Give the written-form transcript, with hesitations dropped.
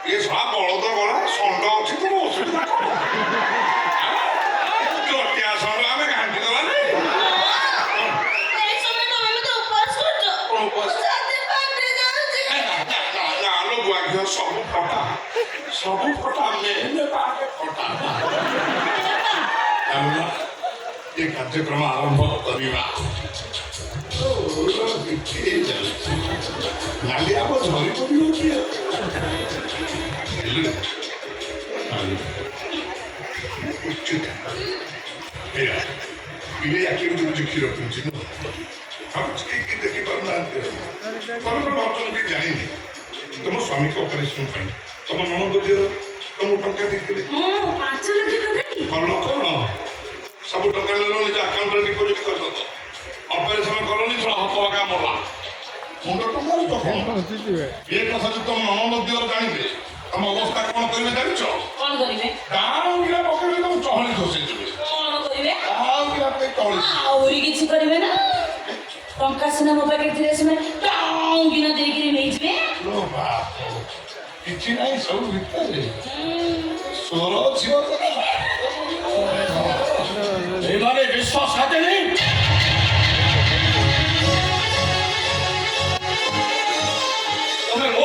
ଏ ଶଳା ବଳଦ ଗଲା ଷଣ୍ଢ ଅଛି ତମ ଅସୁବିଧା କଣ? ଜଟିଆ ଷଣ୍ଢ ଆମେ ଘାଣ୍ଟି ଦେବା ନାଇଁ। ସବୁ ଫଟା ମେନେ ବାହାରେ ଫଟା ଏ କାର୍ଯ୍ୟକ୍ରମ ଆରମ୍ଭ କରିବା। ନାଲି ଆମ ଝରି ପଡ଼ିବ କିଏ? ପିଲେ ଆଖି କ୍ଷୀର ପିଉଛି ଦେଖିପାରୁନାହାନ୍ତି ଭାବୁଛନ୍ତି ଜାଣିନି ତମ ସ୍ୱାମୀଙ୍କ ଅପରେସନ ପାଇଁ ତମ ନଣନ୍ଦ ଝିଅ ତମକୁ ଟଙ୍କା ଦେଇଥିଲେ। 5 ଲକ୍ଷ ଟଙ୍କା ଭଲ କଣ ସବୁ ଟଙ୍କା ନେଲ ନିଜ ଆକାଉଣ୍ଟରେ ଡିପୋଜିଟ୍ କରିଦେବ। ଅପରେସନ କଲନି ହକା ମଲା ମୁଣ୍ଡ ଟଙ୍କାରୁ ତ କଣ ଏ କଥା ଯଦି ତମ ନଣନ୍ଦ ଝିଅ ଜାଣିବେ ତମ ଅବସ୍ଥା କଣ କରିବେ ଜାଣିଛ? କଣ କରିବେ? ଗାଁ ଗିରା ପକେଇବେ ତମ ଚହଳି ଖସେଇ ଯିବେ। କଣ କରିବେ? ଗାଁ ଗିରା ପାଇଁ ଚହଳି ଆହୁରି କିଛି କରିବେ ନା? ଟଙ୍କା ସିନା ମୋ ପାଖରେ ଥିଲେ ସେମାନେ କିନା ଦେଇକିରି ନେଇଯିବେ। କିଛି ନାହିଁ ସବୁ ଭିତରେ ସ୍ୱର ଝିଅ ଏମାନେ ବିଶ୍ୱାସ ଖାତେନି